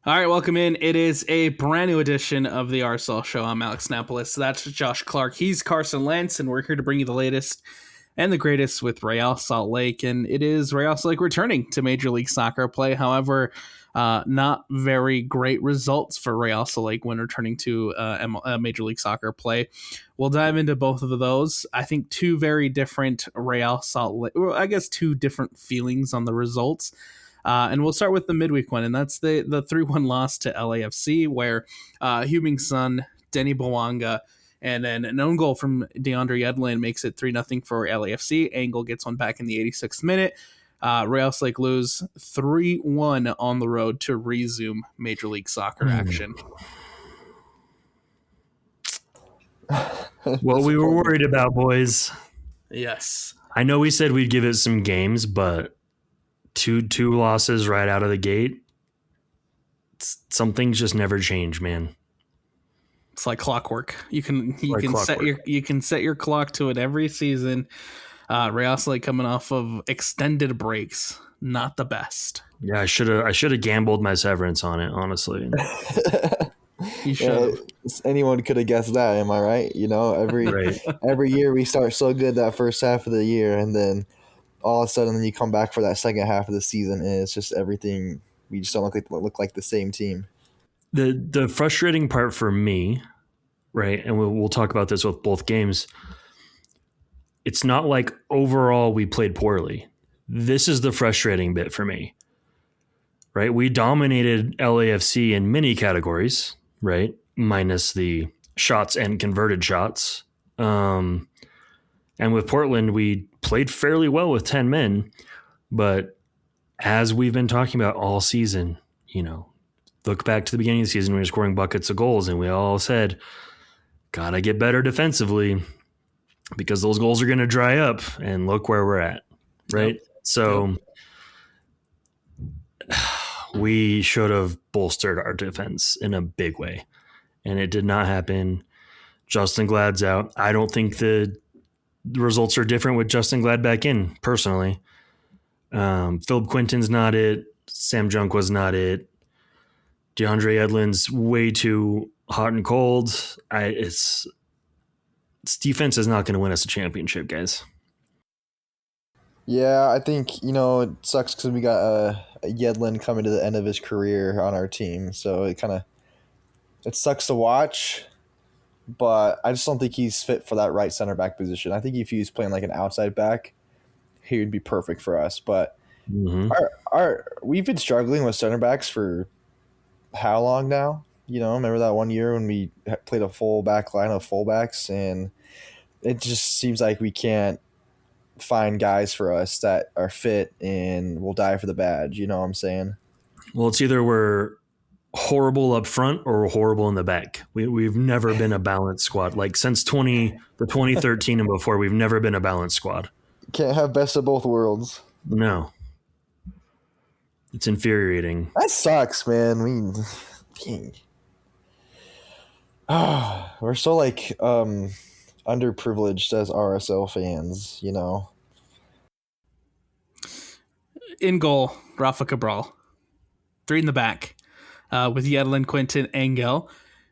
All right, welcome in. It is a brand new edition of the RSL Show. I'm Alex Napolis. That's Josh Clark. He's Carson Lentz, and we're here to bring you the latest and the greatest with Real Salt Lake. And it is Real Salt Lake returning to Major League Soccer play. However, not very great results for Real Salt Lake when returning to Major League Soccer play. We'll dive into both of those. I think two very different Real Salt Lake, well, I guess two different feelings on the results. And we'll start with the midweek one, and that's the 3-1 loss to LAFC, where Heung-min Son, Denny Bwanga, and then an own goal from DeAndre Yedlin makes it 3-0 for LAFC. Angle gets one back in the 86th minute. Real Salt Lake lose 3-1 on the road to resume Major League Soccer action. What we were worried about, boys. Yes. I know we said we'd give it some games, but two losses right out of the gate, some things just never change, man. It's like clockwork. You can set your clock to it every season. Real Salt Lake coming off of extended breaks, not the best. Yeah, I should have gambled my severance on it, honestly. You should. Anyone could have guessed that, am I right? You know, every year we start so good that first half of the year, and then all of a sudden you come back for that second half of the season, and it's just everything. We just don't look like the same team. The frustrating part for me, right, and we'll talk about this with both games, it's not like overall we played poorly. This is the frustrating bit for me, right? We dominated LAFC in many categories, right, minus the shots and converted shots. And with Portland, we played fairly well with 10 men, but as we've been talking about all season, you know, look back to the beginning of the season, we were scoring buckets of goals, and we all said, gotta get better defensively because those goals are going to dry up, and look where we're at, right? Yep. So we should have bolstered our defense in a big way, and it did not happen. Justin Glad's out. I don't think the results are different with Justin Glad back in, personally. Philip Quinton's not it. Sam Junk was not it. DeAndre Edlin's way too hot and cold. This defense is not going to win us a championship, guys. Yeah, I think, you know, it sucks because we got a Yedlin coming to the end of his career on our team. So it sucks to watch, but I just don't think he's fit for that right center back position. I think if he was playing like an outside back, he would be perfect for us. But we've been struggling with center backs for how long now? You know, remember that one year when we played a full back line of fullbacks, and it just seems like we can't find guys for us that are fit and will die for the badge. You know what I'm saying? Well, it's either we're horrible up front or we're horrible in the back. We've never been a balanced squad. Like since 2013 and before, we've never been a balanced squad. Can't have best of both worlds. No. It's infuriating. That sucks, man. I mean, dang. We're so like underprivileged as RSL fans, you know. In goal, Rafa Cabral. 3 in the back, with Yedlin, Quinton, Engel.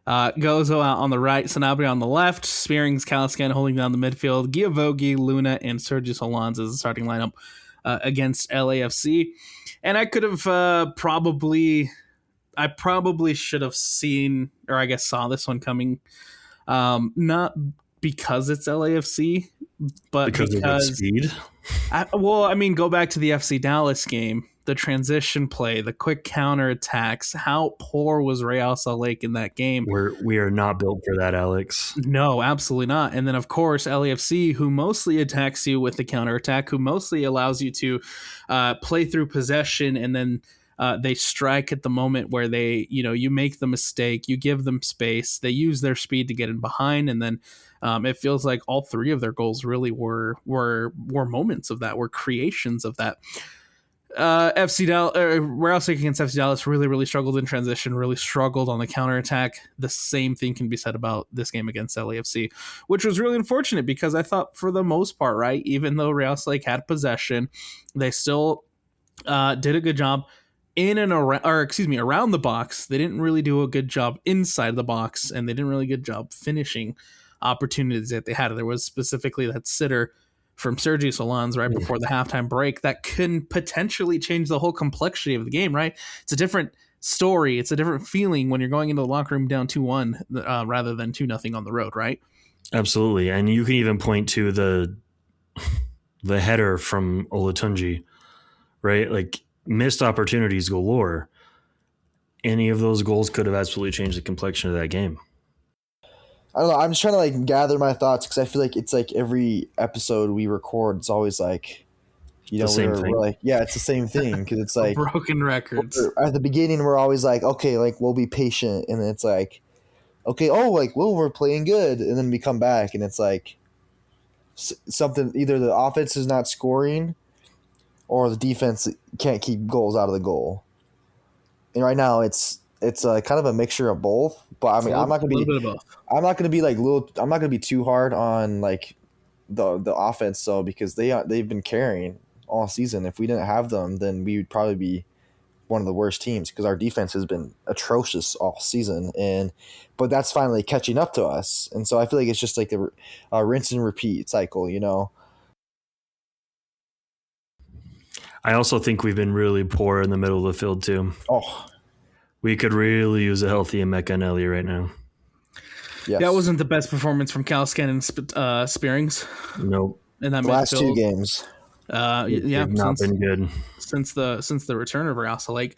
Gozo out on the right, Sanabria on the left, Spearings, Caliscan holding down the midfield, Giavogi, Luna, and Sergio Solans as the starting lineup against LAFC. And I could have probably should have seen, or I guess saw this one coming, not because it's LAFC, but because of its speed. Go back to the FC Dallas game. The transition play, the quick counter attacks. How poor was Real Salt Lake in that game? We are not built for that, Alex. No, absolutely not. And then, of course, LAFC, who mostly attacks you with the counter attack, who mostly allows you to play through possession, and then they strike at the moment where you make the mistake, you give them space, they use their speed to get in behind, and then it feels like all three of their goals really were moments of that, were creations of that. FC Dallas, Real Salt Lake against FC Dallas really, really struggled in transition, really struggled on the counterattack. The same thing can be said about this game against LAFC, which was really unfortunate because I thought for the most part, right, even though Real Salt Lake had possession, they still did a good job in and around, or excuse me, around the box. They didn't really do a good job inside the box, and they didn't really good job finishing opportunities that they had. There was specifically that sitter from Sergio Solans right before the halftime break that can potentially change the whole complexity of the game, right? It's a different story. It's a different feeling when you're going into the locker room down 2-1 rather than 2-0 on the road, right? Absolutely. And you can even point to the header from Olatunji, right? Like missed opportunities galore. Any of those goals could have absolutely changed the complexion of that game. I don't know. I'm just trying to like gather my thoughts because I feel like it's like every episode we record, it's always like, you know, we're like, yeah, it's the same thing because it's like broken records. At the beginning, we're always like, okay, like we'll be patient, and then it's like, okay, oh, like well, we're playing good, and then we come back, and it's like something either the offense is not scoring, or the defense can't keep goals out of the goal. And right now, it's kind of a mixture of both. But I mean, I'm not gonna be too hard on like the offense though, because they've been carrying all season. If we didn't have them, then we would probably be one of the worst teams because our defense has been atrocious all season. But that's finally catching up to us, and so I feel like it's just like a rinse and repeat cycle, you know. I also think we've been really poor in the middle of the field too. Oh, we could really use a healthy Emeka and Ellie right now. Yes. That wasn't the best performance from Calscan and Spearings. Nope. In that last two games. Yeah, not been good since the return of Real Salt Lake.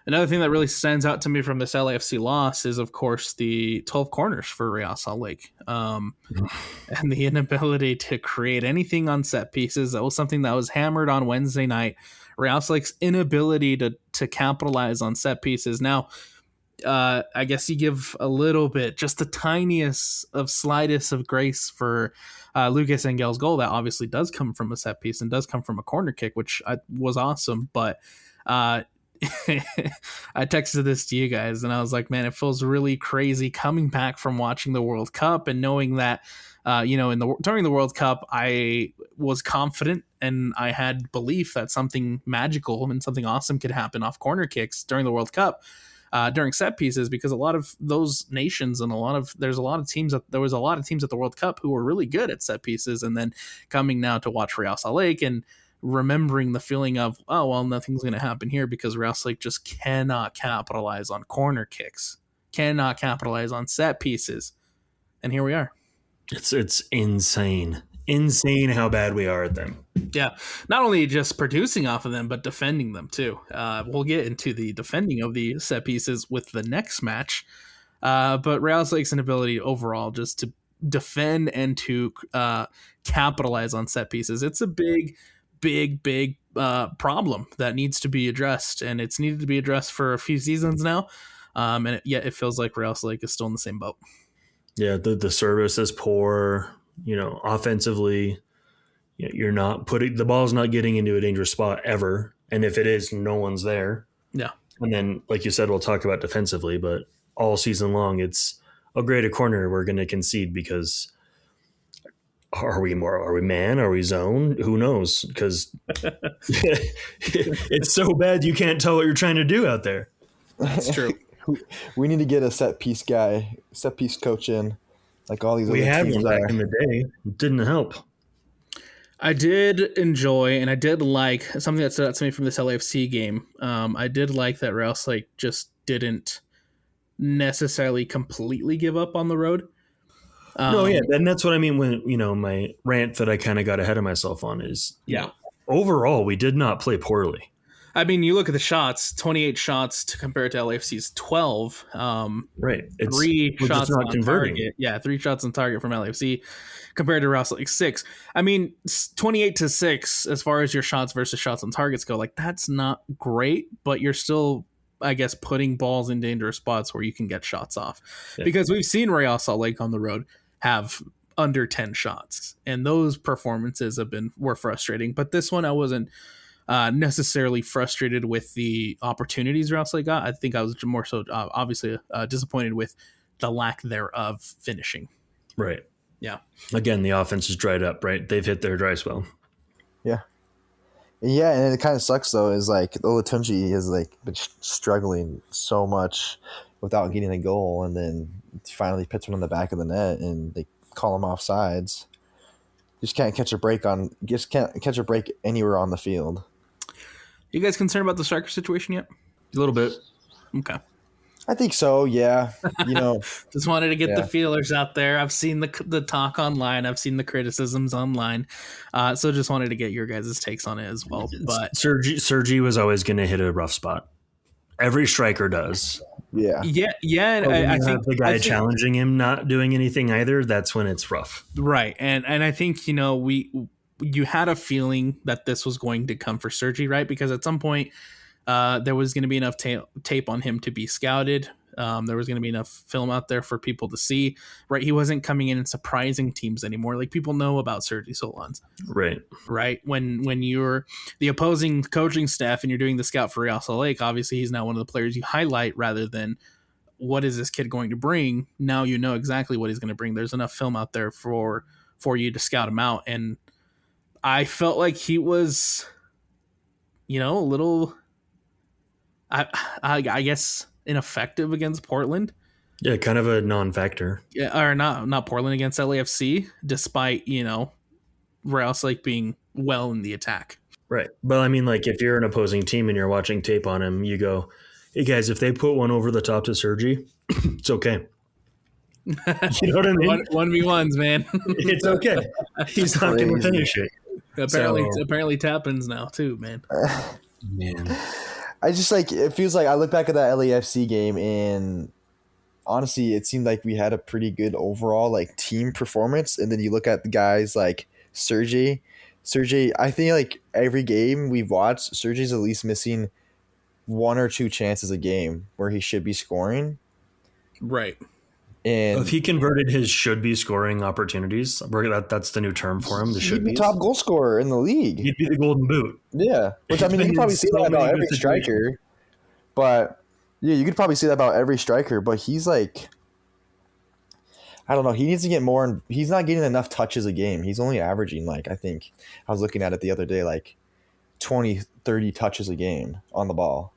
Another thing that really stands out to me from this LAFC loss is, of course, the 12 corners for Real Salt Lake, and the inability to create anything on set pieces. That was something that was hammered on Wednesday night. Real Salt Lake's inability to capitalize on set pieces. Now, I guess you give a little bit, just the tiniest of slightest of grace for Lucas Engel's goal. That obviously does come from a set piece and does come from a corner kick, which was awesome. But I texted this to you guys and I was like, man, it feels really crazy coming back from watching the World Cup and knowing that, during the World Cup, I was confident and I had belief that something magical and something awesome could happen off corner kicks during the World Cup. During set pieces, because a lot of those nations and there was a lot of teams at the World Cup who were really good at set pieces, and then coming now to watch Real Salt Lake and remembering the feeling of, oh well, nothing's going to happen here because Real Salt Lake just cannot capitalize on corner kicks, cannot capitalize on set pieces, and here we are. It's insane how bad we are at them. Yeah, not only just producing off of them, but defending them too. We'll get into the defending of the set pieces with the next match. But Real Salt Lake's inability overall just to defend and to capitalize on set pieces. It's a big problem that needs to be addressed, and it's needed to be addressed for a few seasons now. And yet it feels like Real Salt Lake is still in the same boat. Yeah, the service is poor. Offensively, you're not putting the ball's not getting into a dangerous spot ever, and if it is, no one's there. Yeah, and then, like you said, we'll talk about defensively, but all season long, it's a great corner we're going to concede because are we man? Are we zone? Who knows? Because it's so bad you can't tell what you're trying to do out there. That's true. We need to get a set piece coach in. Like all these we other had teams one back in the day. It didn't help. I did enjoy and I did like something that stood out to me from this LAFC game. I did like that Real Salt Lake just didn't necessarily completely give up on the road. No, yeah, and that's what I mean when my rant that I kind of got ahead of myself on is overall we did not play poorly. I mean, you look at the shots, 28 shots to compare to LAFC's 12. Right. It's 3 shots on target. Yeah, 3 shots on target from LAFC compared to Real Salt Lake 6. I mean, 28-6 as far as your shots versus shots on targets go, like that's not great, but you're still, I guess, putting balls in dangerous spots where you can get shots off. Yeah. Because we've seen Real Salt Lake on the road have under 10 shots, and those performances were frustrating. But this one I wasn't necessarily frustrated with the opportunities Real Salt Lake got. I think I was more so obviously disappointed with the lack thereof finishing. Right. Yeah. Again, the offense is dried up, right? They've hit their dry spell. Yeah. Yeah, and it kind of sucks though. Is like Olatunji has like been struggling so much without getting a goal, and then he finally puts one on the back of the net, and they call him off sides. Just can't catch a break anywhere on the field. You guys concerned about the striker situation yet? A little bit. Okay. I think so. Yeah, Just wanted to get the Yeah. feelers out there. I've seen the talk online. I've seen the criticisms online. So just wanted to get your guys' takes on it as well. But Sergi was always going to hit a rough spot. Every striker does. yeah. yeah, and But when I you think have the guy challenging him not doing anything either, that's when it's rough. right, and I think you had a feeling that this was going to come for Sergi, right? Because at some point there was going to be enough tape on him to be scouted. There was going to be enough film out there for people to see, right? He wasn't coming in and surprising teams anymore. Like people know about Sergi Solans, Right. right? When you're the opposing coaching staff and you're doing the scout for Real Salt Lake, obviously he's now one of the players you highlight rather than what is this kid going to bring. Now you know exactly what he's going to bring. There's enough film out there for you to scout him out, and I felt like he was, a little, I guess, ineffective against Portland. Yeah, kind of a non-factor. Yeah, or not Portland, against LAFC, despite Real Salt Lake being well in the attack. Right. But I mean, like, if you're an opposing team and you're watching tape on him, you go, hey, guys, if they put one over the top to Sergi, it's okay. You know what I mean? 1v1s, man. It's okay. He's not going to finish it. Apparently Tappins now too, man. Man. I just it feels like I look back at that LAFC game, and honestly, it seemed like we had a pretty good overall team performance. And then you look at the guys like Sergi, I think every game we've watched, Sergi's at least missing one or two chances a game where he should be scoring. Right. And If he converted his should-be scoring opportunities, that's the new term for him, the he'd be should-be. top goal scorer in the league. He'd be the golden boot. Yeah, which I mean, you could probably see that about every striker. But yeah, you could probably see that about every striker. But he's I don't know. He needs to get more. He's not getting enough touches a game. He's only averaging I think I was looking at it the other day 20, 30 touches a game on the ball.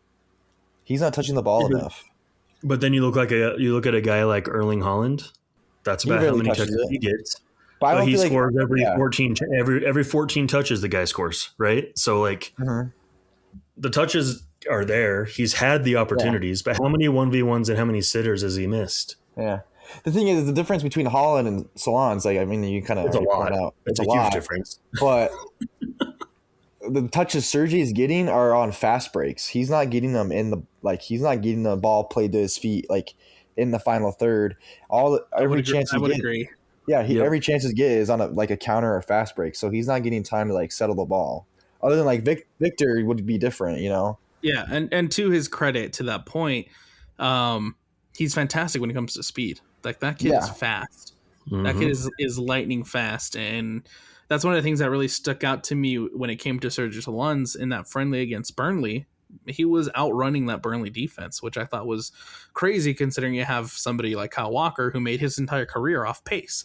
He's not touching the ball enough. But then you look at a guy like Erling Haaland. That's about how many touches he gets. But he scores every 14 touches the guy scores, right? So the touches are there. He's had the opportunities, but how many 1v1s and how many sitters has he missed? Yeah. The thing is, the difference between Haaland and Solans, you kind of point out. It's a huge difference. But the touches Sergi is getting are on fast breaks. He's not getting them he's not getting the ball played to his feet in the final third. Every chance he gets, agree. Yeah, every chance he gets is on a counter or fast break. So he's not getting time to settle the ball. Other than Victor would be different, Yeah, and to his credit, to that point, he's fantastic when it comes to speed. That kid is fast. Mm-hmm. That kid is lightning fast, and that's one of the things that really stuck out to me when it came to Sergi Solans in that friendly against Burnley. He was outrunning that Burnley defense, which I thought was crazy considering you have somebody like Kyle Walker who made his entire career off pace.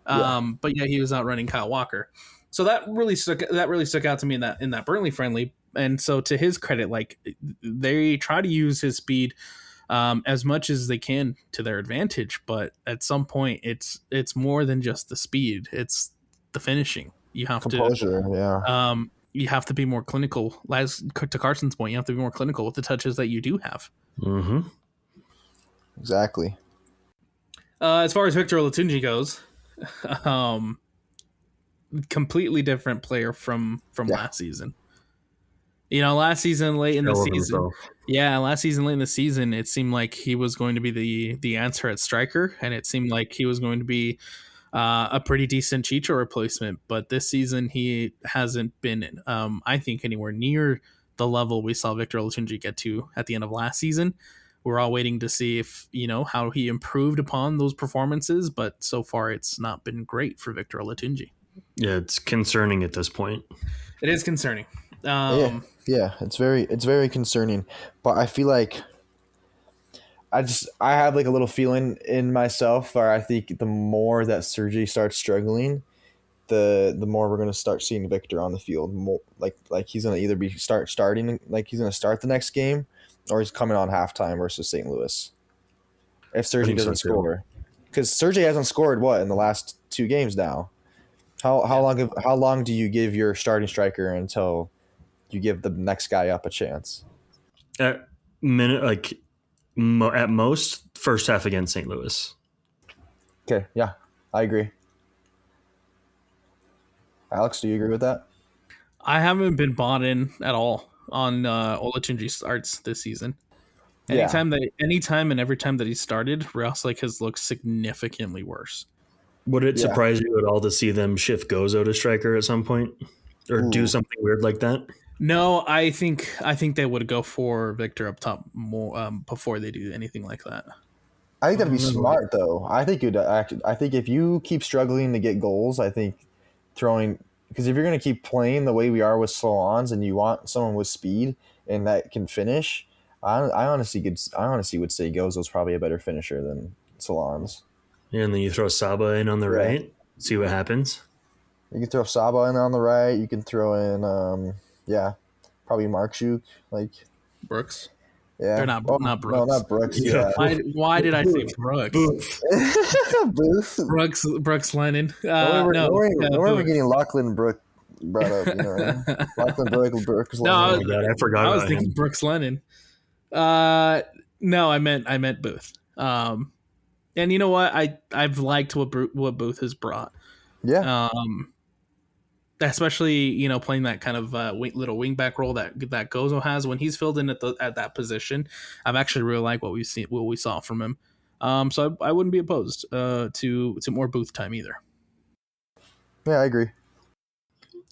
But yeah, he was outrunning Kyle Walker. So that really stuck out to me in that Burnley friendly. And so to his credit, they try to use his speed as much as they can to their advantage, but at some point it's more than just the speed. It's the finishing. You have composure, you have to be more clinical. As to Carson's point, you have to be more clinical with the touches that you do have. Mm-hmm. Exactly. As far as Victor Olatunji goes, completely different player from last season. Last season late in the season, it seemed like he was going to be the answer at striker, and it seemed like he was going to be a pretty decent Chicho replacement. But this season, he hasn't been, I think, anywhere near the level we saw Victor Olatunji get to at the end of last season. We're all waiting to see if, how he improved upon those performances, but so far it's not been great for Victor Olatunji. Yeah, it's concerning at this point. It is concerning. Yeah, it's very concerning. But I feel like I have a little feeling in myself where I think the more that Sergi starts struggling, the more we're going to start seeing Victor on the field. More, like he's going to either be starting, like he's going to start the next game, or he's coming on halftime versus St. Louis. If Sergey doesn't score, because Sergey hasn't scored in the last 2 games now. How long do you give your starting striker until you give the next guy up a chance? At most first half against St. Louis. Okay, yeah, I agree. Alex, do you agree with that? I haven't been bought in at all on Olatunji starts this season. Anytime and every time that he started, Real Salt Lake has looked significantly worse. Would it surprise you at all to see them shift Gozo to striker at some point, or do something weird like that? No, I think they would go for Victor up top more before they do anything like that. I think that'd be smart, though. I think if you keep struggling to get goals, I think because if you're going to keep playing the way we are with Solans and you want someone with speed and that can finish, I honestly would say Gozo's probably a better finisher than Solans. Yeah, and then you throw Saba in on the right, see what happens. You can throw Saba in on the right. You can throw in, probably Markchuk, like Brooks. Yeah, they're not Brooks. No, not Brooks. Yeah. Why did I say Brooks? Booth. Brooks Lennon. Don't worry, getting Lachlan Brook brought up. Lachlan Brooks. No, I forgot. I was thinking him. Brooks Lennon. No, I meant Booth. And you know what? I've liked what Booth has brought. Yeah. Especially playing that kind of little wingback role that Gozo has when he's filled in at that position. I've actually really liked what we saw from him. So I wouldn't be opposed to more Booth time either. Yeah, I agree.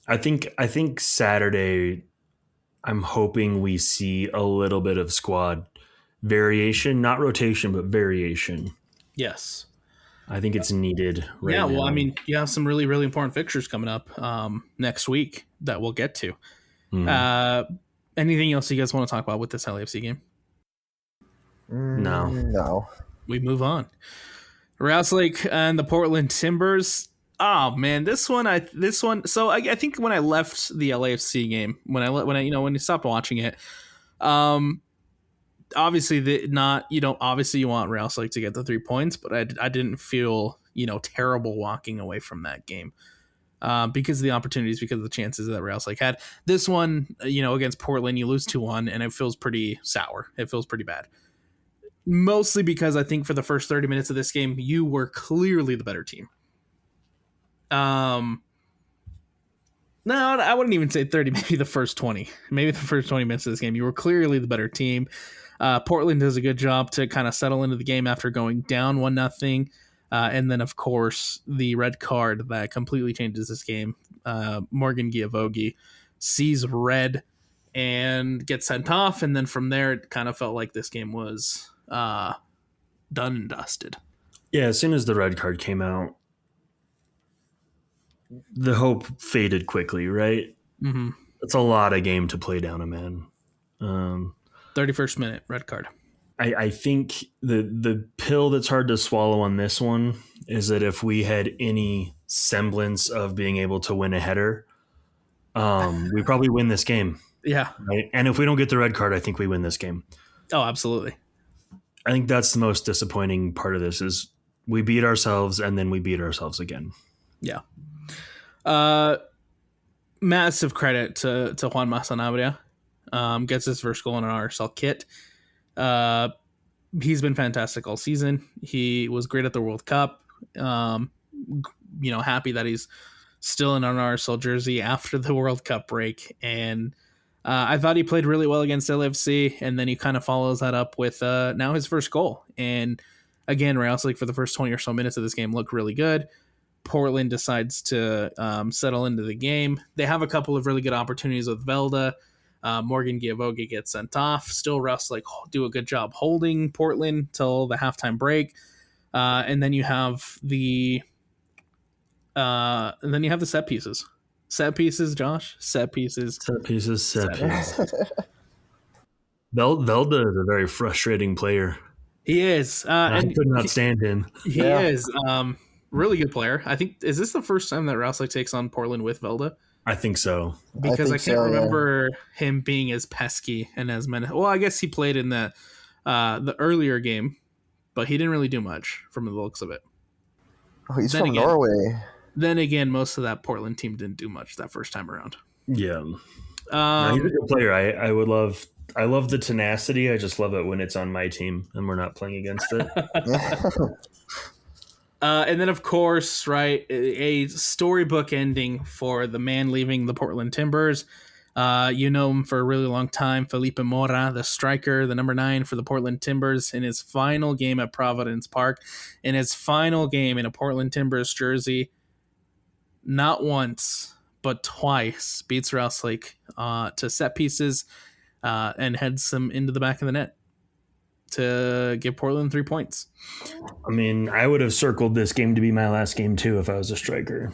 I think Saturday, I'm hoping we see a little bit of squad variation, not rotation, but variation. Yes. I think it's needed right now. Well, I mean, you have some really, really important fixtures coming up next week that we'll get to. Anything else you guys want to talk about with this LAFC game? No. We move on. Real Salt Lake and the Portland Timbers. Oh man, this one. So I think when I left the LAFC game, when you stopped watching it, obviously you want Real Salt Lake to get the 3 points, but I didn't feel terrible walking away from that game because of the opportunities, because of the chances that Real Salt Lake had. This one, against Portland, you lose 2-1 and it feels pretty sour. It feels pretty bad. Mostly because I think for the first 30 minutes of this game, you were clearly the better team. No, I wouldn't even say 30, maybe the first 20. Maybe the first 20 minutes of this game, you were clearly the better team. Portland does a good job to kind of settle into the game after going down 1-0. And then, of course, the red card that completely changes this game. Morgan Giavogi sees red and gets sent off. And then from there, it kind of felt like this game was done and dusted. Yeah, as soon as the red card came out, the hope faded quickly, right? Mm-hmm. It's a lot of game to play down a man. 31st minute, red card. I think the pill that's hard to swallow on this one is that if we had any semblance of being able to win a header, we probably win this game. Yeah. Right? And if we don't get the red card, I think we win this game. Oh, absolutely. I think that's the most disappointing part of this is we beat ourselves and then we beat ourselves again. Yeah. Massive credit to Juan Masanabria. Gets his first goal in an RSL kit. He's been fantastic all season. He was great at the World Cup. Happy that he's still in an RSL jersey after the World Cup break. And I thought he played really well against LAFC, and then he kind of follows that up with now his first goal. And again, Real Salt Lake for the first 20 or so minutes of this game looked really good. Portland decides to settle into the game. They have a couple of really good opportunities with Velda. Morgan Giavogi gets sent off. Still, Real Salt Lake do a good job holding Portland till the halftime break, and then you have the set pieces. Set pieces, Josh. Set pieces. Velda is a very frustrating player. He is. I could not stand him. He is. Really good player. I think, is this the first time that Rauslake takes on Portland with Velda? I think so. Because I think can't so, yeah. remember him being as pesky and as well, I guess he played in the earlier game, but he didn't really do much from the looks of it. Oh, he's Then from again- Norway. Then again, most of that Portland team didn't do much that first time around. Yeah. No, he's a good player. I love the tenacity. I just love it when it's on my team and we're not playing against it. And then, of course, right, a storybook ending for the man leaving the Portland Timbers. You know him for a really long time, Felipe Mora, the striker, the number 9 for the Portland Timbers, in his final game at Providence Park, in his final game in a Portland Timbers jersey, not once, but twice, beats Rauslake to set pieces and heads them into the back of the net to give Portland 3 points. I mean, I would have circled this game to be my last game too if I was a striker.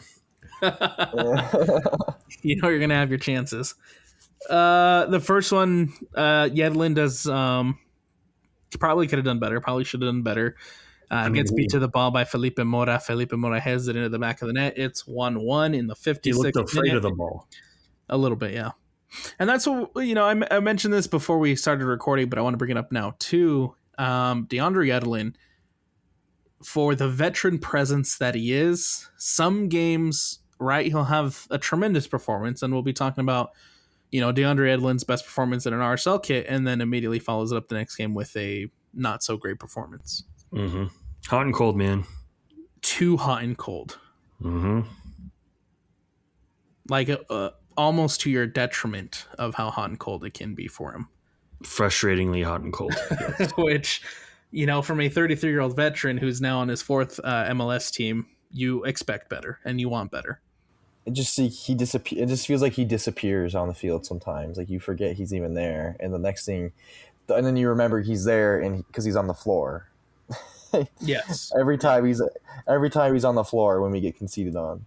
You know you're going to have your chances. The first one, Yedlin does probably could have done better. Probably should have done better. Gets beat to the ball by Felipe Mora. Felipe Mora heads it into the back of the net. It's 1-1 in the 56th He looked afraid minute. of the ball. A little bit, yeah. And that's what, I mentioned this before we started recording, but I want to bring it up now too. DeAndre Yedlin, for the veteran presence that he is, some games, right, he'll have a tremendous performance, and we'll be talking about, DeAndre Yedlin's best performance in an RSL kit, and then immediately follows it up the next game with a not so great performance. Mm-hmm. Hot and cold, man. Too hot and cold. Mm-hmm. Like almost to your detriment of how hot and cold it can be for him. Frustratingly hot and cold. Yes. Which, from a 33-year-old veteran who's now on his 4th MLS team, you expect better and you want better. It just feels like he disappears on the field sometimes. Like you forget he's even there, and the next thing, and then you remember he's there, and because he's on the floor. Yes. Every time he's on the floor when we get conceded on.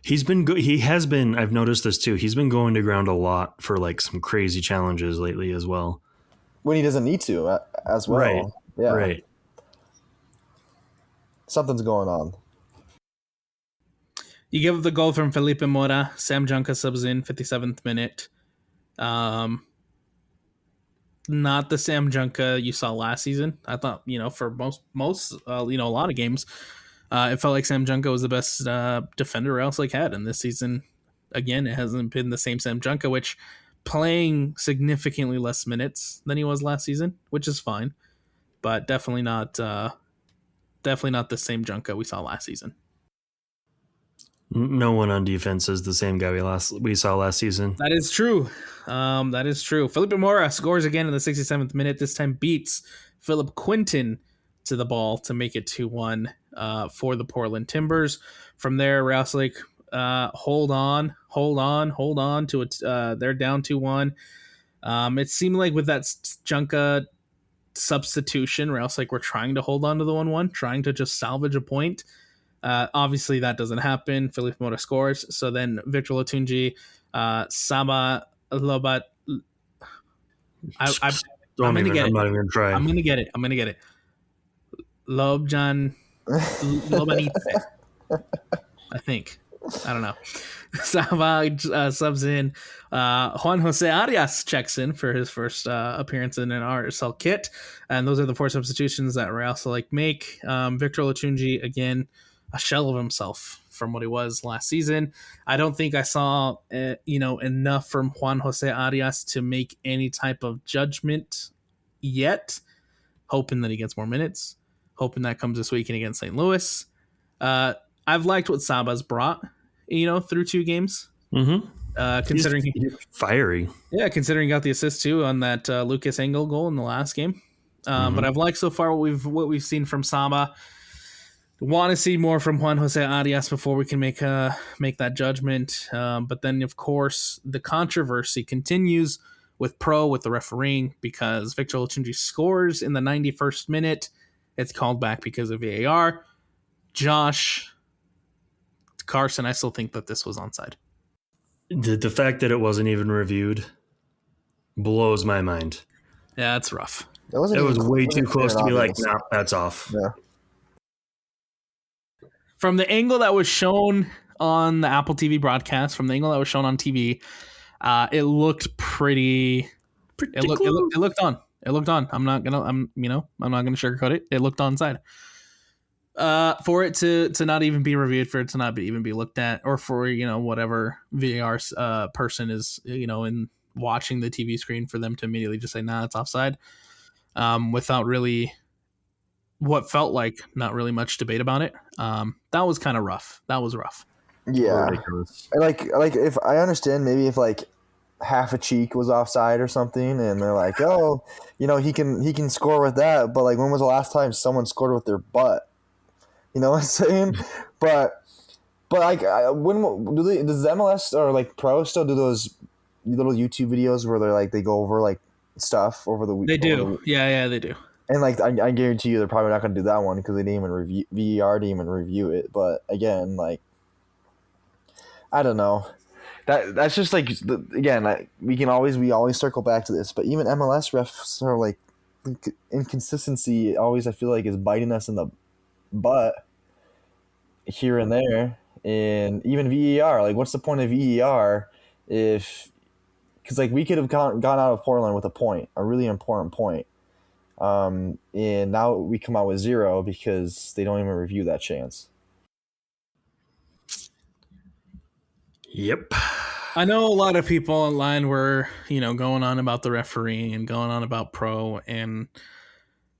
He's been good. He has been. I've noticed this too. He's been going to ground a lot for like some crazy challenges lately as well. When he doesn't need to, as well. Right. Yeah. Right. Something's going on. You give the goal from Felipe Mora. Sam Junca subs in 57th minute. Not the Sam Junca you saw last season. I thought, for most a lot of games, it felt like Sam Junca was the best defender Rauslake had. And this season, again, it hasn't been the same Sam Junca, which playing significantly less minutes than he was last season, which is fine, but definitely not the same Junca we saw last season. No one on defense is the same guy we saw last season. That is true. That is true. Felipe Mora scores again in the 67th minute. This time beats Philip Quinton to the ball to make it 2-1 for the Portland Timbers. From there, Rauslake hold on to it. They're down 2-1. It seemed like with that Junca substitution, Rauslake were trying to hold on to the 1-1, trying to just salvage a point. Obviously, that doesn't happen. Felipe Mora scores. So then Victor Latunji, Saba Lobat. I'm not even going to try. I'm going to get it. Lobjan Lobanite. I think. I don't know. Saba subs in. Juan Jose Arias checks in for his first appearance in an RSL kit. And those are the 4 substitutions that Rauslake make. Victor Latunji, again, a shell of himself from what he was last season. I don't think I saw enough from Juan Jose Arias to make any type of judgment yet. Hoping that he gets more minutes. Hoping that comes this weekend against St. Louis. I've liked what Saba's brought, through 2 games. Mm-hmm. Considering he's fiery. Yeah, considering he got the assist too on that Lucas Engel goal in the last game. But I've liked so far what we've seen from Saba. Want to see more from Juan Jose Arias before we can make that judgment. But then, of course, the controversy continues with the refereeing, because Victor Latunji scores in the 91st minute. It's called back because of VAR. Josh, Carson, I still think that this was onside. The fact that it wasn't even reviewed blows my mind. Yeah, it's rough. It was way too close to be like, nah, that's off. Yeah. From the angle that was shown on the Apple TV broadcast, from the angle that was shown on TV, it looked pretty. It looked on. It looked on. I'm not gonna sugarcoat it. It looked onside. For it to not even be reviewed, for it to not even be looked at, or for whatever VAR person is in watching the TV screen, for them to immediately just say, nah, it's offside, without really what felt like not really much debate about it. That was kind of rough. That was rough. Yeah, like if I understand, maybe if like half a cheek was offside or something, and they're like, oh, he can score with that, but like, when was the last time someone scored with their butt? You know what I'm saying? But like, when does MLS or like Pro still do those little YouTube videos where they're like, they go over like stuff over the week? They do. Yeah, they do. And like, I guarantee you they're probably not going to do that one because they didn't even review VAR, didn't even review it. But again, like, I don't know. That's just like, again, we always circle back to this, but even MLS refs are like, inconsistency always, I feel like, is biting us in the butt here and there. And even VAR, like, what's the point of VAR because like, we could have gone out of Portland with a really important point, and now we come out with 0 because they don't even review that chance. Yep. I know a lot of people online were, going on about the refereeing and going on about Pro and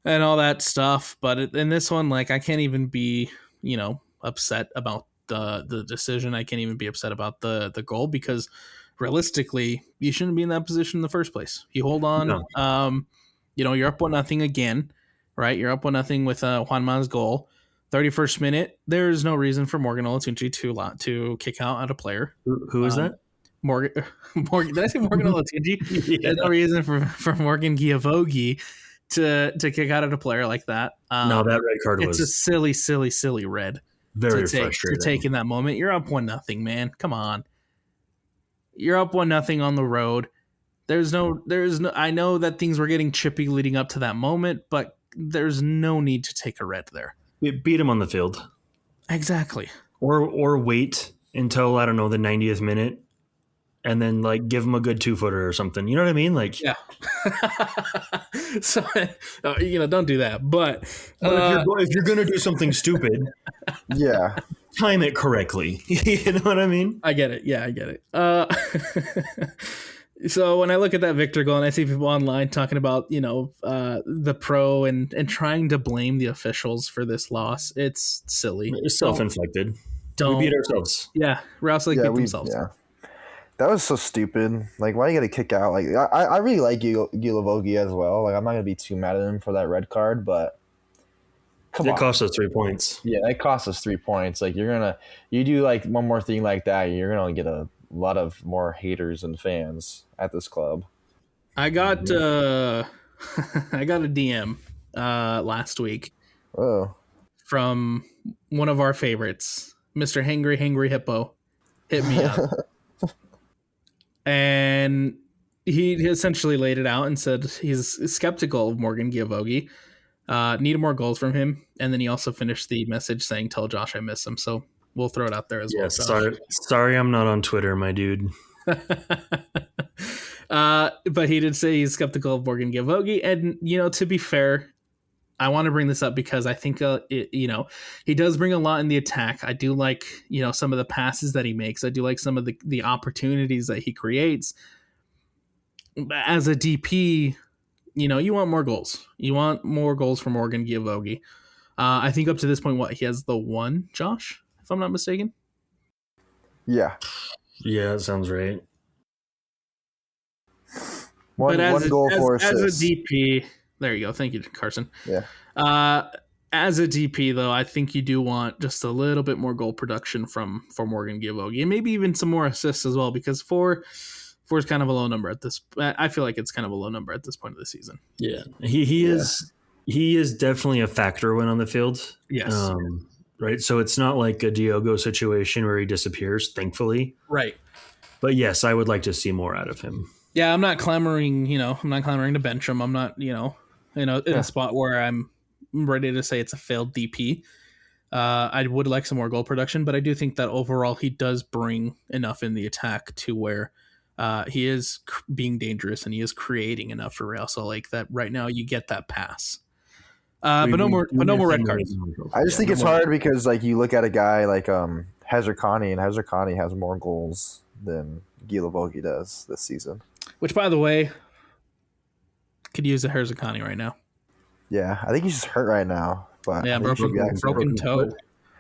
all that stuff, but in this one, like, I can't even be, upset about the decision. I can't even be upset about the goal, because realistically, you shouldn't be in that position in the first place. You hold on. No. You're up 1-0 again, right? You're up 1-0 with Juanma's goal. 31st minute, there's no reason for Morgan Olatunji to kick out a player. Who is that? Morgan. Did I say Morgan Olatunji? Yeah. There's no reason for Morgan Giavogi to kick out at a player like that. No, that red card was... It's a silly red. Very frustrating. To take in that moment. You're up 1-0, man. Come on. You're up 1-0 on the road. There's no. I know that things were getting chippy leading up to that moment, but there's no need to take a red there. We beat him on the field. Exactly. Or wait until, I don't know, the 90th minute, and then like give him a good 2-footer or something. You know what I mean? Like, yeah. So don't do that. But if you're gonna do something stupid, yeah, time it correctly. You know what I mean? I get it. Yeah, I get it. So when I look at that Victor goal and I see people online talking about, the Pro and trying to blame the officials for this loss, it's silly. It's self-inflicted. We beat ourselves. Yeah, Rouse beat themselves. Yeah. That was so stupid. Like, why you got to kick out? Like, I really like Giavogi as well. Like, I'm not going to be too mad at him for that red card, but come on. It cost us 3 points. Yeah, it cost us 3 points. Like, you do like one more thing like that, you're going to get a lot of more haters and fans at this club. I got a DM last week. Oh. From one of our favorites, Mr. Hangry Hippo, hit me up. And he essentially laid it out and said he's skeptical of Morgan Giavogi. Needed more goals from him. And then he also finished the message saying, "Tell Josh I miss him." So we'll throw it out there as well. Sorry I'm not on Twitter, my dude. But he did say he's skeptical of Morgan Giavogi. And, to be fair, I want to bring this up because I think, he does bring a lot in the attack. I do like, some of the passes that he makes. I do like some of the opportunities that he creates. As a DP, you want more goals. You want more goals from Morgan Giavogi. I think up to this point, he has the 1, Josh, if I'm not mistaken? Yeah. Yeah, that sounds right. One goal, 4 assists. As a DP, there you go. Thank you, Carson. Yeah. As a DP, though, I think you do want just a little bit more goal production from Morgan Giavogi, and maybe even some more assists as well, because 4 is kind of a low number at this. I feel like it's kind of a low number at this point of the season. Yeah, he is definitely a factor when on the field. Yes. Right. So it's not like a Diogo situation where he disappears, thankfully. Right. But yes, I would like to see more out of him. Yeah, I'm not clamoring to bench him. I'm not, in a spot where I'm ready to say it's a failed DP. I would like some more goal production, but I do think that overall he does bring enough in the attack to where he is being dangerous and he is creating enough for Real Salt Lake that right now you get that pass. But no more red cards. I just think it's hard because like you look at a guy like Hezzer Khani, and Hezzer Khani has more goals than Gila Bogi does this season. Which, by the way, could use a Hezzer Khani right now. Yeah, I think he's just hurt right now. But yeah, broken toe.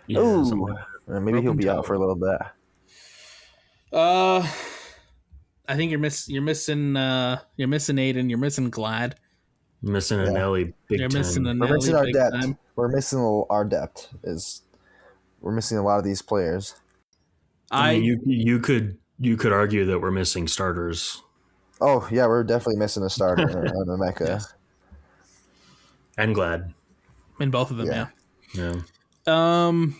Yeah, ooh, maybe he'll be out for a little bit. I think you're missing Aiden. You're missing Glad. Missing a Nelly big You're time. missing a We're Nelly missing our big depth. time. We're missing our depth. We're missing a lot of these players. I mean, you could argue that we're missing starters. Oh yeah, we're definitely missing a starter in the Mecca. Yes. And Glad. In both of them, Yeah. I'm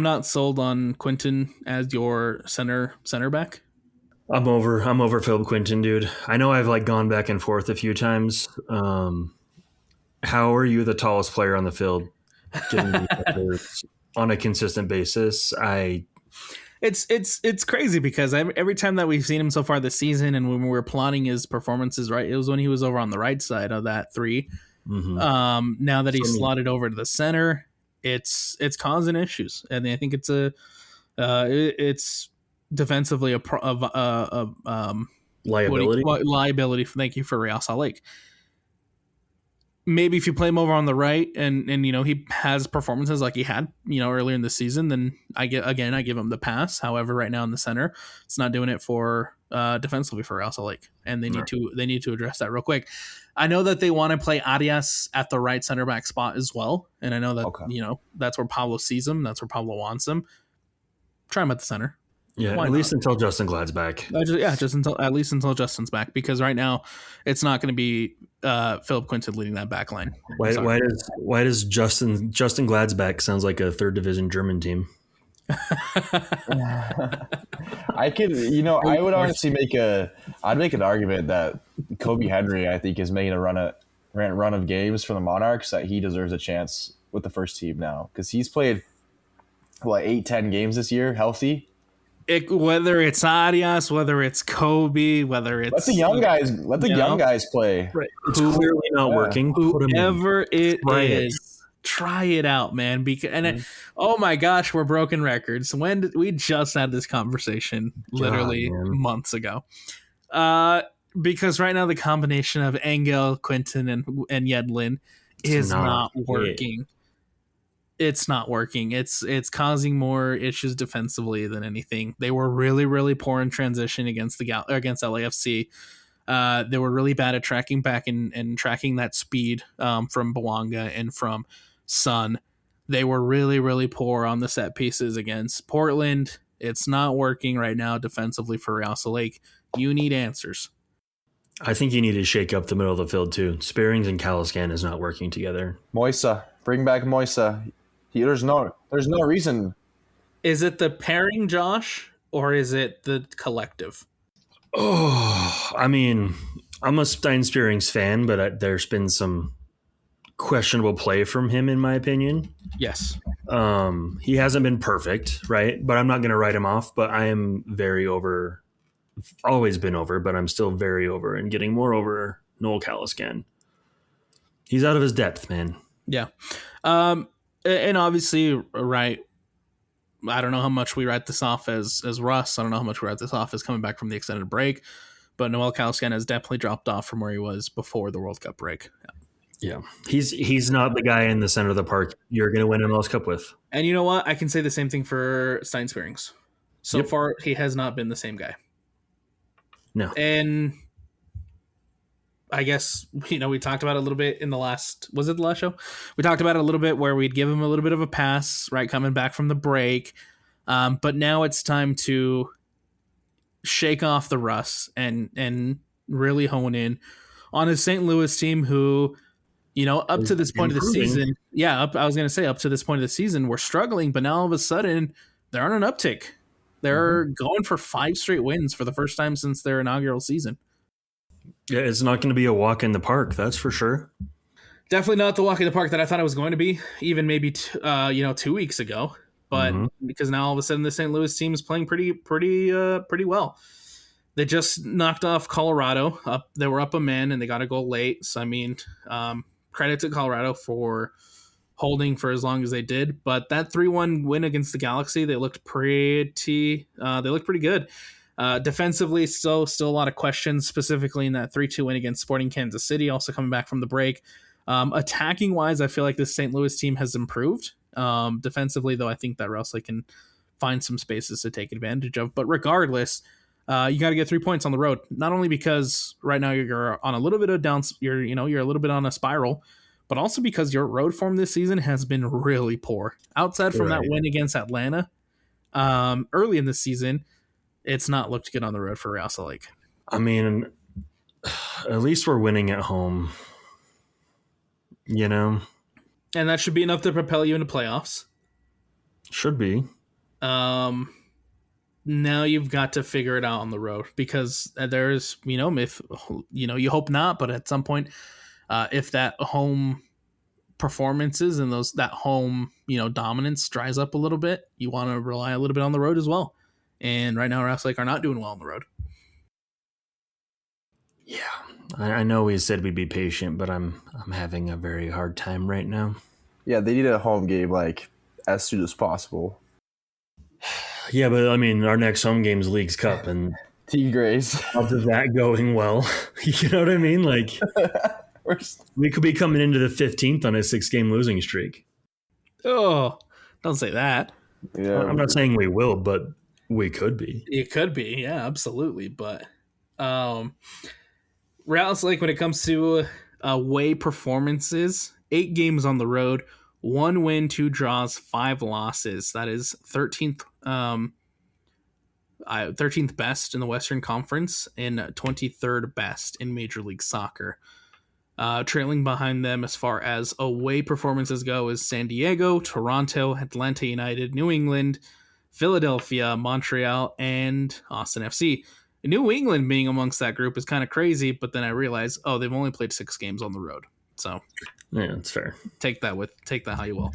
not sold on Quinton as your center back. I'm over Philip Quinton, dude. I know I've like gone back and forth a few times. How are you the tallest player on the field on a consistent basis? It's crazy because every time that we've seen him so far this season, and when we were plotting his performances, right, it was when he was over on the right side of that three. Mm-hmm. Now that he's slotted over to the center, it's causing issues, and I think it's defensively a liability. Liability. Thank you for Real Salt Lake. Maybe if you play him over on the right, and he has performances like he had earlier in the season, then I give him the pass. However, right now in the center, it's not doing it for defensively for Real Salt Lake, and they need to address that real quick. I know that they want to play Arias at the right center back spot as well, and I know that that's where Pablo sees him. That's where Pablo wants him. Try him at the center. Yeah, at least until Justin Glad's back. Just until Justin's back, because right now it's not going to be Philip Quinton leading that back line. Why does Justin Glad's back sounds like a third division German team? I would honestly make an argument that Kobe Henry, I think, is making a run of games for the Monarchs that he deserves a chance with the first team now, because he's played 8-10 games this year healthy. Whether it's Arias, whether it's Kobe, whether it's young guys play. Right. It's clearly not working. Whoever it is, try it out, man. Oh my gosh, we're broken records. When we just had this conversation literally months ago. Because right now the combination of Engel, Quinton, and Yedlin is not working. It's not working. It's causing more issues defensively than anything. They were really, really poor in transition against LAFC. They were really bad at tracking back and tracking that speed from Bawanga and from Sun. They were really, really poor on the set pieces against Portland. It's not working right now defensively for Real Salt Lake. You need answers. I think you need to shake up the middle of the field too. Spearings and Caliscan is not working together. Moisa, bring back Moisa. There's no reason. Is it the pairing, Josh, or is it the collective? Oh, I mean, I'm a Stein Spearings fan, but there's been some questionable play from him, in my opinion. Yes. He hasn't been perfect, right? But I'm not going to write him off. But I am very over. Always been over, but I'm still very over and getting more over Noel Caliscan. He's out of his depth, man. Yeah. And obviously, right, I don't know how much we write this off as Russ. I don't know how much we write this off as coming back from the extended break. But Noel Caliscan has definitely dropped off from where he was before the World Cup break. Yeah. He's not the guy in the center of the park you're going to win MLS Cup with. And you know what? I can say the same thing for Stein Spearings. So far, he has not been the same guy. No. And I guess, we talked about it a little bit in the last show? We talked about it a little bit where we'd give him a little bit of a pass, right, coming back from the break. But now it's time to shake off the rust and really hone in on a St. Louis team who, up to this point of the season, I was going to say up to this point of the season, we're struggling, but now all of a sudden they're on an uptick. They're going for 5 straight wins for the first time since their inaugural season. Yeah, it's not going to be a walk in the park, that's for sure. Definitely not the walk in the park that I thought it was going to be, even maybe 2 weeks ago. But because now all of a sudden the St. Louis team is playing pretty well. They just knocked off Colorado. They were up a man and they got a goal late. So I mean, credit to Colorado for holding for as long as they did. But that 3-1 win against the Galaxy, they looked pretty good. Defensively, still a lot of questions, specifically in that 3-2 win against Sporting Kansas City, also coming back from the break. Attacking wise, I feel like this St. Louis team has improved. Defensively, though, I think that Rousley can find some spaces to take advantage of. But regardless, you got to get 3 points on the road. Not only because right now you're on a little bit of you're a little bit on a spiral, but also because your road form this season has been really poor. Outside from that win against Atlanta early in the season, it's not looked good on the road for Real Salt Lake. I mean, at least we're winning at home. And that should be enough to propel you into playoffs. Should be. Now you've got to figure it out on the road because there's, if you hope not, but at some point, if that home performances and that home, dominance dries up a little bit, you want to rely a little bit on the road as well. And right now, Rouse Lake are not doing well on the road. Yeah, I know we said we'd be patient, but I'm having a very hard time right now. Yeah, they need a home game as soon as possible. Yeah, but I mean, our next home game is Leagues Cup, and Tigres. After that going well, you know what I mean? We could be coming into the 15th on a 6-game losing streak. Oh, don't say that. Yeah, I'm not saying we will, but we could be. It could be, yeah, absolutely. But Real Lake, when it comes to away performances, 8 games on the road, 1 win, 2 draws, 5 losses. That is 13th 13th best in the Western Conference and 23rd best in Major League Soccer. Trailing behind them as far as away performances go is San Diego, Toronto, Atlanta United, New England, Philadelphia, Montreal, and Austin FC. New England being amongst that group is kind of crazy, but then I realized, they've only played 6 games on the road. So yeah, that's fair. Take that how you will.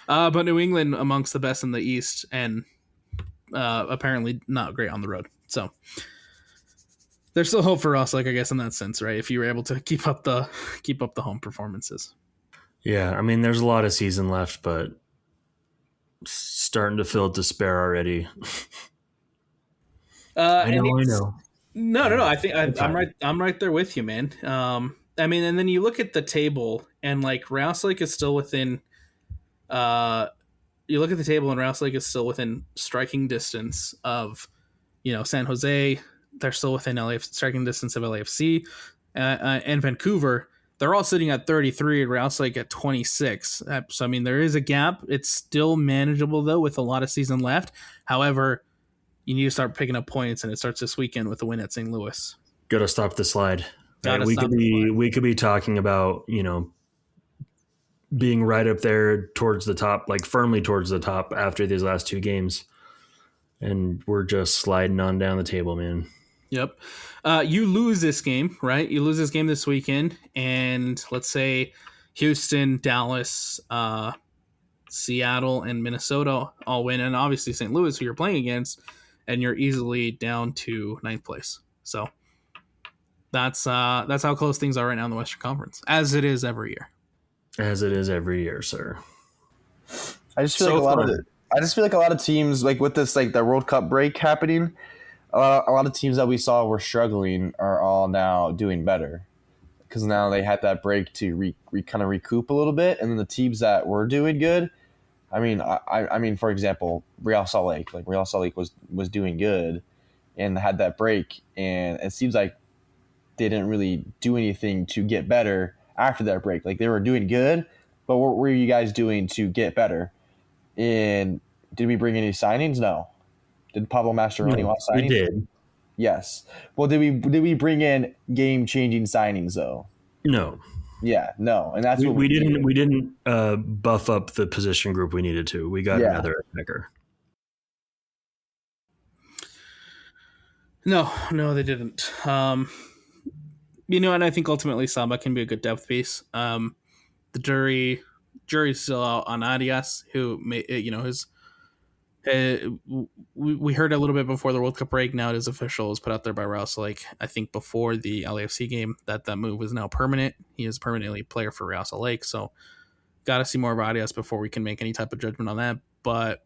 But New England amongst the best in the East and apparently not great on the road. So there's still hope for us, I guess, in that sense, right? If you were able to keep up the home performances. Yeah, I mean, there's a lot of season left, but starting to feel despair already. I know. No. I think I'm right there with you, man. I mean, and then you look at the table, and Rouse Lake is still within. You look at the table, and Rouse Lake is still within striking distance of, San Jose. They're still within striking distance of LAFC and Vancouver. They're all sitting at 33, and Rouse Lake at 26. So I mean, there is a gap. It's still manageable though, with a lot of season left. However, you need to start picking up points, and it starts this weekend with a win at St. Louis. Got to stop the slide. We could be talking about, being right up there towards the top, firmly towards the top after these last 2 games. And we're just sliding on down the table, man. Yep. You lose this game, right? You lose this game this weekend, and let's say Houston, Dallas, Seattle, and Minnesota all win, and obviously St. Louis, who you're playing against, and you're easily down to 9th place. So that's how close things are right now in the Western Conference, as it is every year. As it is every year, sir. I just feel like a lot of teams, with this, the World Cup break happening, a lot of teams that we saw were struggling are all now doing better because now they had that break to kind of recoup a little bit, and then the teams that were doing good. I mean, for example, Real Salt Lake. Real Salt Lake was doing good, and had that break, and it seems like they didn't really do anything to get better after that break. They were doing good, but what were you guys doing to get better? And did we bring any signings? No. Did Pablo Mastroeni want signings? We did. Yes. Well, did we bring in game-changing signings though? No. Yeah, no, and that's what we didn't. We didn't buff up the position group we needed to. We got another attacker. No, they didn't. And I think ultimately Saba can be a good depth piece. the jury's still out on Arias, who his. We heard a little bit before the World Cup break. Now it is official. It was put out there by Rouse Lake, I think, before the LAFC game, that move is now permanent. He is permanently a player for Rouse Lake. So got to see more of Arias before we can make any type of judgment on that. But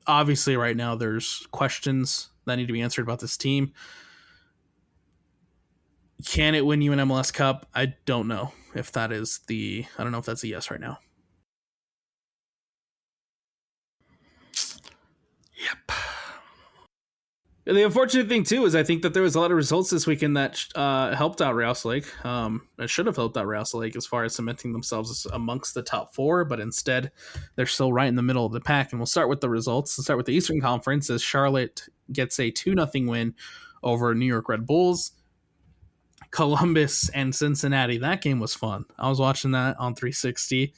obviously right now there's questions that need to be answered about this team. Can it win you an MLS Cup? I don't know if that's a yes right now. Yep. The unfortunate thing too is I think that there was a lot of results this weekend that helped out Real Lake. It should have helped out Real Lake as far as cementing themselves amongst the top four, but instead they're still right in the middle of the pack. And we'll start with the results. We'll start with the Eastern Conference as Charlotte gets a 2-0 win over New York Red Bulls. Columbus and Cincinnati. That game was fun. I was watching that on 360,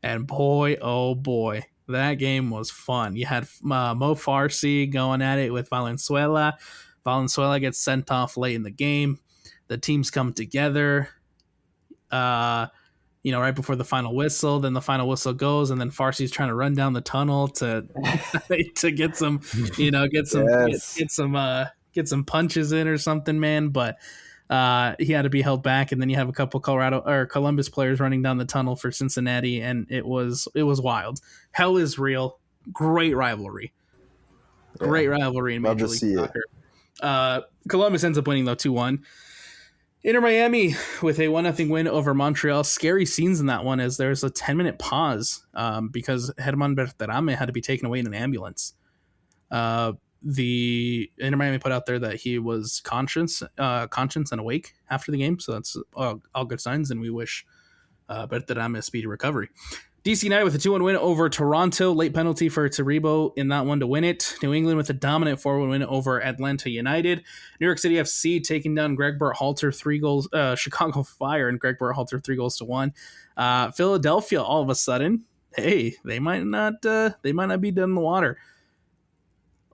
and boy, oh boy, that game was fun. You had Mo Farsi going at it with Valenzuela. Valenzuela gets sent off late in the game. The teams come together, right before the final whistle. Then the final whistle goes, and then Farsi's trying to run down the tunnel to get some, get some punches in or something, man. But he had to be held back, and then you have a couple Columbus players running down the tunnel for Cincinnati, and it was wild. Hell is real. Great rivalry. Great rivalry in Major League Soccer. Columbus ends up winning though 2-1. Inter Miami with a 1-0 win over Montreal. Scary scenes in that one as there's a 10-minute pause because Herman Berterame had to be taken away in an ambulance. The Inter Miami put out there that he was conscious and awake after the game, so that's all good signs, and we wish Berterame a speedy recovery. DC United with a 2-1 win over Toronto. Late penalty for Taribo in that one to win it. New England with a dominant 4-1 win over Atlanta United. New York City FC taking down Greg Berhalter 3 goals. Chicago Fire and Greg Berhalter 3-1. Philadelphia all of a sudden, hey, they might not be dead in the water.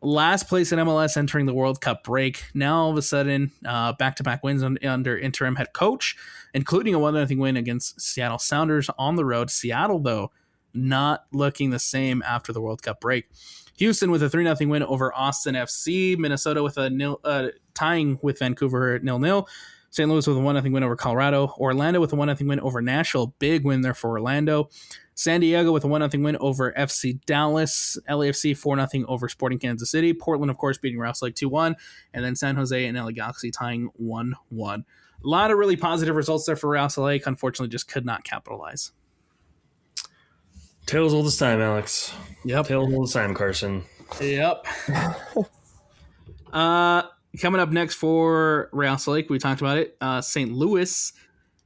Last place in MLS entering the World Cup break. Now all of a sudden, back-to-back wins under interim head coach, including a 1-0 win against Seattle Sounders on the road. Seattle, though, not looking the same after the World Cup break. Houston with a 3-0 win over Austin FC. Minnesota with a tying with Vancouver 0-0. St. Louis with a 1-0 win over Colorado. Orlando with a 1-0 win over Nashville. Big win there for Orlando. San Diego with a 1-0 win over FC Dallas. LAFC 4-0 over Sporting Kansas City. Portland, of course, beating Rouse Lake 2-1. And then San Jose and LA Galaxy tying 1-1. A lot of really positive results there for Rouse Lake. Unfortunately, just could not capitalize. Tails all this time, Alex. Yep. Tails all this time, Carson. Yep. Coming up next for Real Lake, we talked about it, St. Louis.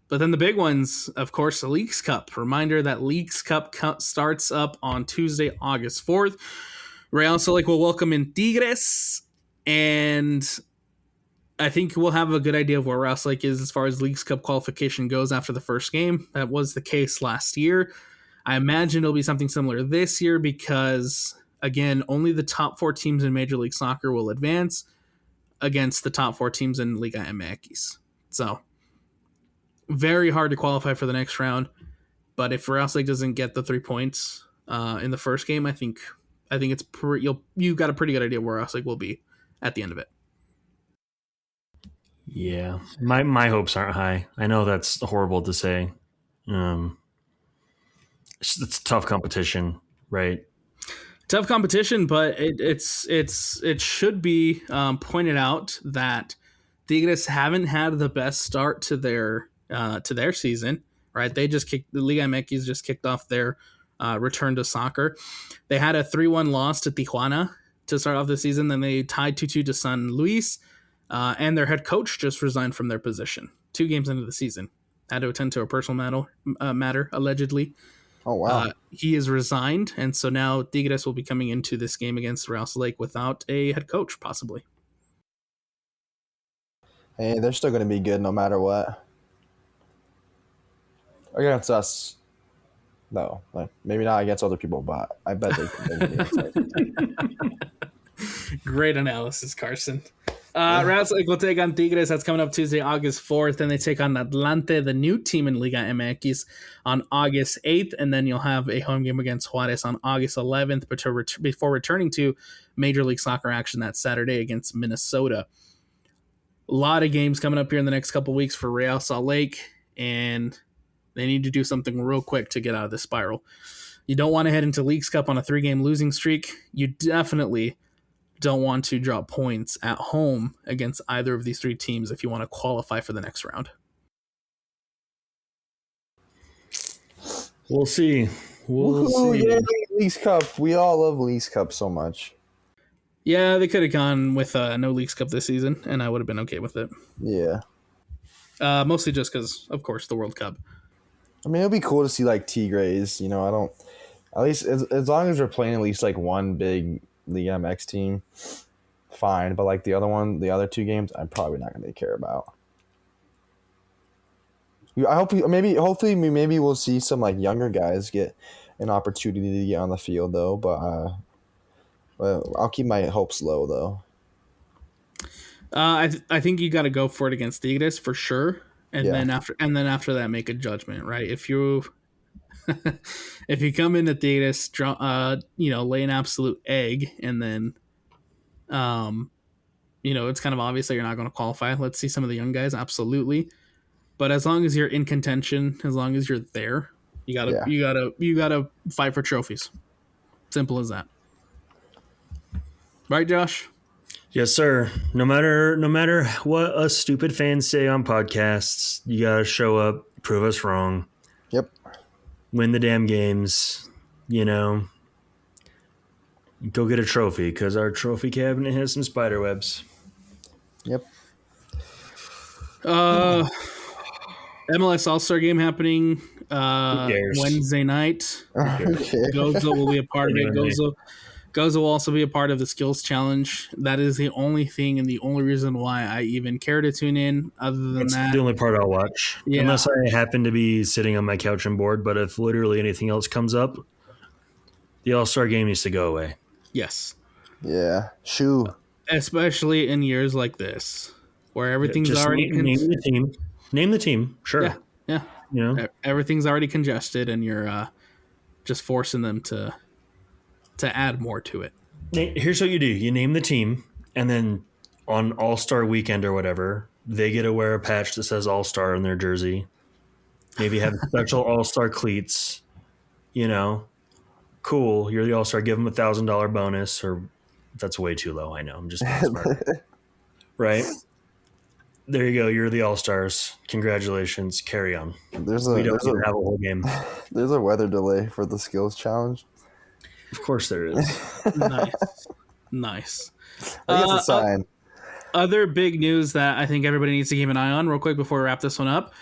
But then the big ones, of course, the Leagues Cup. Reminder that Leagues Cup starts up on Tuesday, August 4th. Real Lake will welcome in Tigres, and I think we'll have a good idea of where Real Lake is as far as Leagues Cup qualification goes after the first game. That was the case last year. I imagine it'll be something similar this year because, again, only the top 4 teams in Major League Soccer will advance against the top 4 teams in Liga MX. So, very hard to qualify for the next round. But if Real Lake doesn't get the 3 points in the first game, I think it's you got a pretty good idea where Real Lake will be at the end of it. Yeah, my hopes aren't high. I know that's horrible to say. It's tough competition, right? Tough competition, but it should be pointed out that Tigres haven't had the best start to their season, right? They just kicked the Liga MX just kicked off their return to soccer. They had a 3-1 loss to Tijuana to start off the season. Then they tied 2-2 to San Luis, and their head coach just resigned from their position 2 games into the season. Had to attend to a personal matter allegedly. Oh, wow. He is resigned, and so now Tigres will be coming into this game against Real Lake without a head coach, possibly. Hey, they're still going to be good no matter what. Against us, no. Like, maybe not against other people, but I bet they can be against us. Great analysis, Carson. Real Salt Lake will take on Tigres. That's coming up Tuesday, August 4th. Then they take on Atlante, the new team in Liga MX, on August 8th. And then you'll have a home game against Juarez on August 11th before returning to Major League Soccer action that Saturday against Minnesota. A lot of games coming up here in the next couple weeks for Real Salt Lake, and they need to do something real quick to get out of this spiral. You don't want to head into Leagues Cup on a 3-game losing streak. You definitely don't want to drop points at home against either of these 3 teams if you want to qualify for the next round. We'll see. We'll see. Yeah, Leagues Cup. We all love Leagues Cup so much. Yeah, they could have gone with no Leagues Cup this season, and I would have been okay with it. Yeah. Mostly just because, of course, the World Cup. I mean, it'll be cool to see like Tigres. You know, I don't. At least as long as we're playing at least like one big Liga MX team, fine. But like the other 2 games, I'm probably not going to care about. I hope hopefully we'll see some like younger guys get an opportunity to get on the field though. But well, I'll keep my hopes low though. I think you got to go for it against Tigres for sure, and then after that, make a judgment. Right? If you if you come into Tigres, lay an absolute egg, and then, it's kind of obvious that you're not going to qualify. Let's see some of the young guys, absolutely. But as long as you're in contention, as long as you're there, you gotta fight for trophies. Simple as that. Right, Josh? Yes, sir. No matter what us stupid fans say on podcasts, you gotta show up, prove us wrong. Yep. Win the damn games. Go get a trophy because our trophy cabinet has some spider webs. Yep. MLS All-Star game happening Wednesday night. Okay. Gozo will be a part of it. Gozo will also be a part of the Skills Challenge. That is the only thing and the only reason why I even care to tune in. Other than That's that, the only part I'll watch. Yeah. Unless I happen to be sitting on my couch and bored. But if literally anything else comes up, the All-Star game needs to go away. Yes. Yeah. Shoo. Especially in years like this, where everything's already name the team. Name the team. Sure. Yeah. Everything's already congested, and you're just forcing them to add more to it. Here's what you do. You name the team, and then on All-Star weekend or whatever, they get to wear a patch that says All-Star in their jersey. Maybe have special All-Star cleats. Cool. You're the All-Star. Give them $1,000 bonus, or that's way too low. I know. I'm just being smart. Right? There you go. You're the All-Stars. Congratulations. Carry on. We don't even have a whole game. There's a weather delay for the Skills Challenge. Of course there is. Nice. I guess a sign. Other big news that I think everybody needs to keep an eye on real quick before we wrap this one up.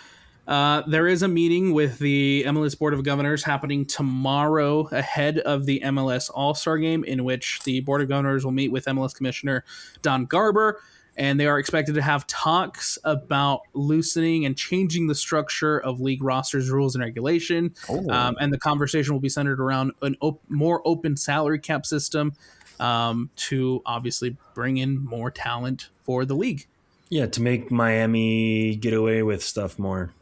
There is a meeting with the MLS Board of Governors happening tomorrow ahead of the MLS All-Star Game, in which the Board of Governors will meet with MLS Commissioner Don Garber, and they are expected to have talks about loosening and changing the structure of league rosters, rules, and regulation. And the conversation will be centered around a more open salary cap system to obviously bring in more talent for the league. Yeah, to make Miami get away with stuff more.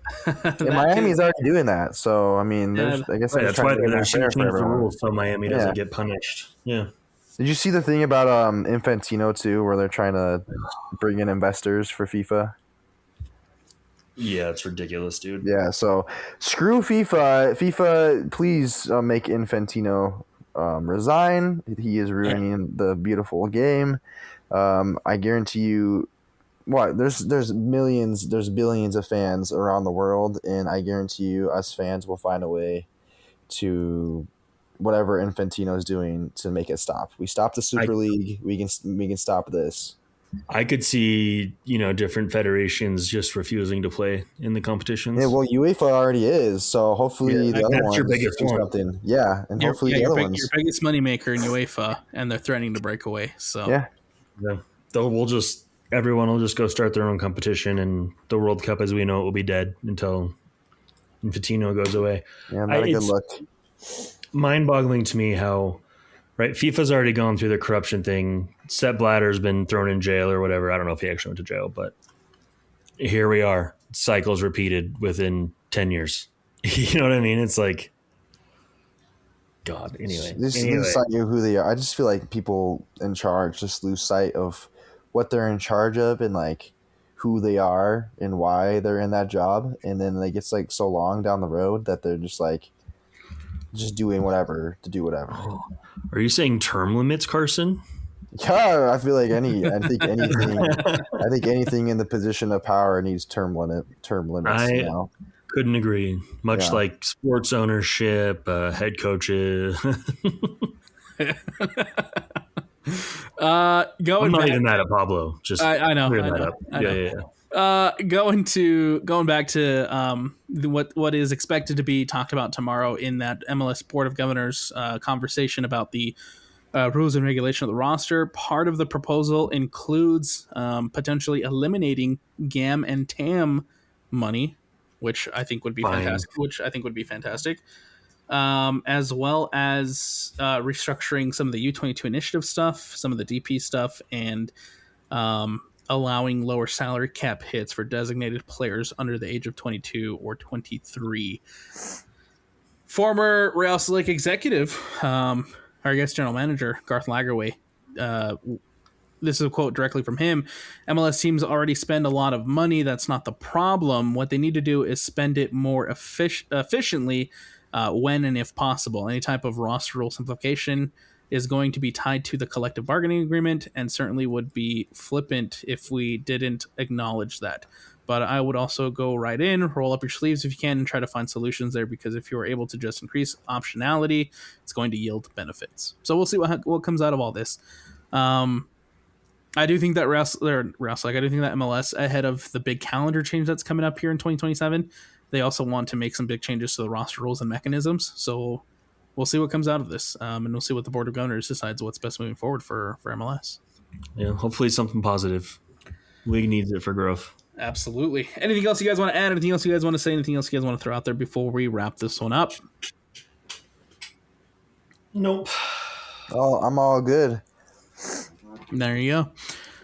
Miami's already doing that, so I mean, I guess that's why they're changing the rules so Miami doesn't get punished. Yeah. Did you see the thing about Infantino too, where they're trying to bring in investors for FIFA? Yeah, it's ridiculous, dude. Yeah, so screw FIFA. FIFA, please make Infantino resign. He is ruining the beautiful game. I guarantee you, there's millions, there's billions of fans around the world, and I guarantee you, us fans will find a way to whatever Infantino is doing to make it stop. We stop the Super League. We can stop this. I could see, different federations just refusing to play in the competitions. Yeah, well, UEFA already is, so hopefully the other ones your biggest do something. Yeah, and hopefully the other ones. Your biggest moneymaker in UEFA, and they're threatening to break away. So yeah. Everyone will just go start their own competition, and the World Cup as we know it will be dead until Infantino goes away. Yeah, not a good look. Mind-boggling to me how right? FIFA's already gone through the corruption thing. Sepp Blatter's been thrown in jail or whatever. I don't know if he actually went to jail, but here we are. Cycles repeated within 10 years. You know what I mean? It's like, God, anyway. Just lose sight of who they are. I just feel like people in charge just lose sight of what they're in charge of and like who they are and why they're in that job. And then like it's like so long down the road that they're just like just doing whatever to do whatever. Oh, are you saying term limits, Carson? Yeah, I feel like I think anything in the position of power needs term limits. Couldn't agree. Much like sports ownership, head coaches. I'm not even mad at Pablo. Just I know. Clear that up. Yeah. Going back to what is expected to be talked about tomorrow in that MLS Board of Governors conversation about the rules and regulation of the roster. Part of the proposal includes potentially eliminating GAM and TAM money, which I think would be fantastic. As well as restructuring some of the U22 initiative stuff, some of the DP stuff, and allowing lower salary cap hits for designated players under the age of 22 or 23. Former Real Salt Lake executive, our guest general manager, Garth Lagerwey, this is a quote directly from him. MLS teams already spend a lot of money. That's not the problem. What they need to do is spend it more efficiently when and if possible. Any type of roster rule simplification is going to be tied to the collective bargaining agreement and certainly would be flippant if we didn't acknowledge that. But I would also go right in, roll up your sleeves if you can, and try to find solutions there, because if you're able to just increase optionality, it's going to yield benefits. So we'll see what comes out of all this. I do think that I do think that MLS, ahead of the big calendar change that's coming up here in 2027, they also want to make some big changes to the roster rules and mechanisms. So we'll see what comes out of this, and we'll see what the Board of Governors decides what's best moving forward for MLS. Yeah, hopefully something positive. League needs it for growth. Absolutely. Anything else you guys want to add? Anything else you guys want to say? Anything else you guys want to throw out there before we wrap this one up? Nope. Oh, I'm all good. There you go.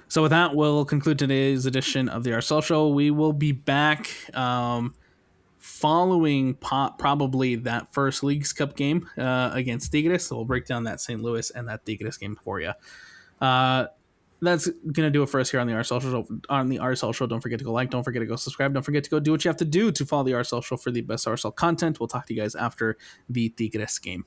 So with that, we'll conclude today's edition of the RSL Show. We will be back following probably that first Leagues Cup game against Tigres. So we'll break down that St. Louis and that Tigres game for you. That's going to do it for us here on the RSL Show. Don't forget to go like, don't forget to go subscribe, don't forget to go do what you have to do to follow the RSL Show for the best RSL content. We'll talk to you guys after the Tigres game.